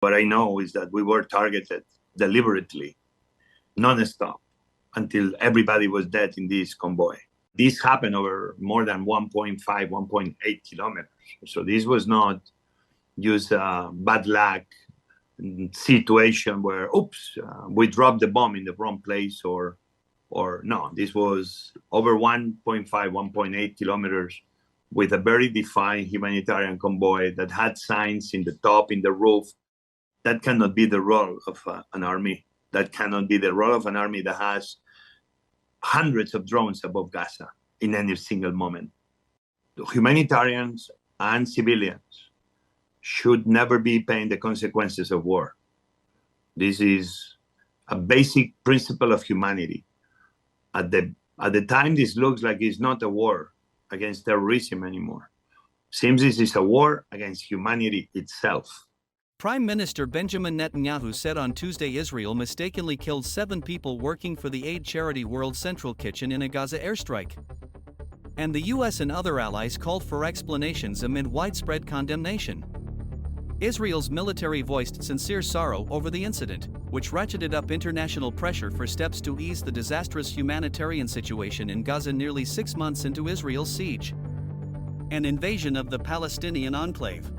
What I know is that we were targeted deliberately, non-stop, until everybody was dead in this convoy. This happened over more than 1.5, 1.8 kilometers. So this was not just a bad luck situation where, oops, we dropped the bomb in the wrong place, or no, this was over 1.5, 1.8 kilometers with a very defined humanitarian convoy that had signs in the top, in the roof. That cannot be the role of an army. That cannot be the role of an army that has hundreds of drones above Gaza in any single moment. Humanitarians and civilians should never be paying the consequences of war. This is a basic principle of humanity. At the time, this looks like it's not a war against terrorism anymore. Seems this is a war against humanity itself. Prime Minister Benjamin Netanyahu said on Tuesday Israel mistakenly killed 7 people working for the aid charity World Central Kitchen in a Gaza airstrike. And the US and other allies called for explanations amid widespread condemnation. Israel's military voiced sincere sorrow over the incident, which ratcheted up international pressure for steps to ease the disastrous humanitarian situation in Gaza nearly 6 months into Israel's siege. An invasion of the Palestinian enclave.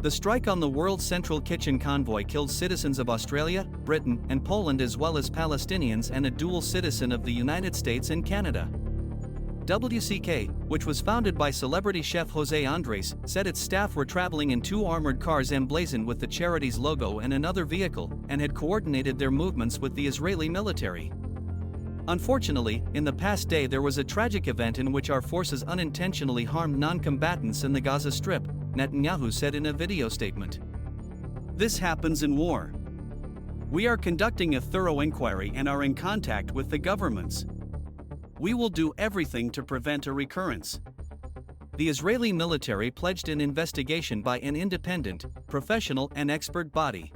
The strike on the World Central Kitchen convoy killed citizens of Australia, Britain, and Poland, as well as Palestinians and a dual citizen of the United States and Canada. WCK, which was founded by celebrity chef Jose Andres, said its staff were traveling in 2 armored cars emblazoned with the charity's logo and another vehicle, and had coordinated their movements with the Israeli military. Unfortunately, in the past day there was a tragic event in which our forces unintentionally harmed non-combatants in the Gaza Strip, Netanyahu said in a video statement. This happens in war. We are conducting a thorough inquiry and are in contact with the governments. We will do everything to prevent a recurrence. The Israeli military pledged an investigation by an independent, professional, and expert body.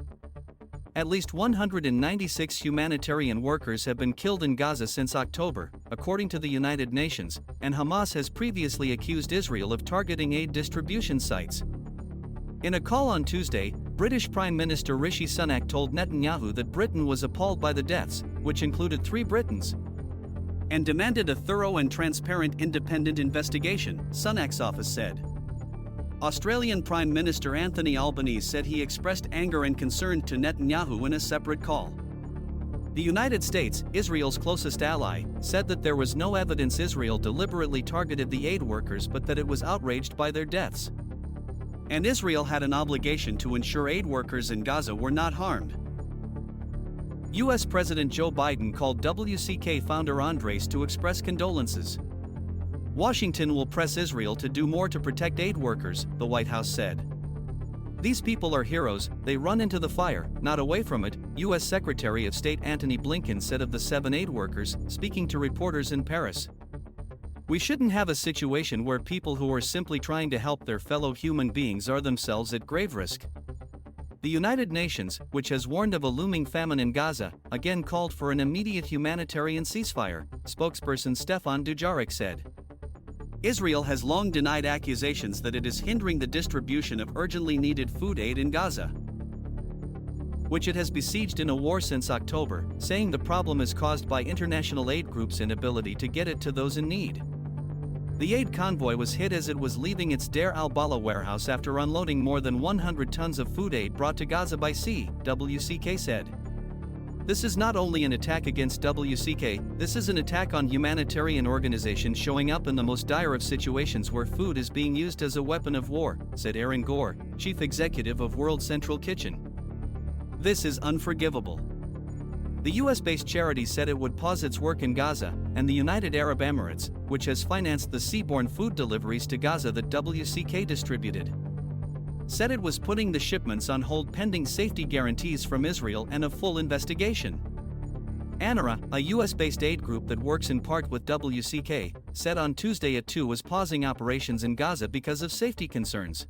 At least 196 humanitarian workers have been killed in Gaza since October, according to the United Nations, and Hamas has previously accused Israel of targeting aid distribution sites. In a call on Tuesday, British Prime Minister Rishi Sunak told Netanyahu that Britain was appalled by the deaths, which included 3 Britons, and demanded a thorough and transparent independent investigation, Sunak's office said. Australian Prime Minister Anthony Albanese said he expressed anger and concern to Netanyahu in a separate call. The United States, Israel's closest ally, said that there was no evidence Israel deliberately targeted the aid workers but that it was outraged by their deaths. And Israel had an obligation to ensure aid workers in Gaza were not harmed. US President Joe Biden called WCK founder Andres to express condolences. Washington will press Israel to do more to protect aid workers, the White House said. These people are heroes, they run into the fire, not away from it, U.S. Secretary of State Antony Blinken said of the 7 aid workers, speaking to reporters in Paris. We shouldn't have a situation where people who are simply trying to help their fellow human beings are themselves at grave risk. The United Nations, which has warned of a looming famine in Gaza, again called for an immediate humanitarian ceasefire, spokesperson Stefan Dujarric said. Israel has long denied accusations that it is hindering the distribution of urgently needed food aid in Gaza, which it has besieged in a war since October, saying the problem is caused by international aid groups' inability to get it to those in need. The aid convoy was hit as it was leaving its Deir al-Balah warehouse after unloading more than 100 tons of food aid brought to Gaza by sea, WCK said. This is not only an attack against WCK, this is an attack on humanitarian organizations showing up in the most dire of situations where food is being used as a weapon of war, said Aaron Gore, chief executive of World Central Kitchen. This is unforgivable. The US-based charity said it would pause its work in Gaza, and the United Arab Emirates, which has financed the seaborne food deliveries to Gaza that WCK distributed, said it was putting the shipments on hold pending safety guarantees from Israel and a full investigation. ANRA, a US-based aid group that works in part with WCK, said on Tuesday it too was pausing operations in Gaza because of safety concerns.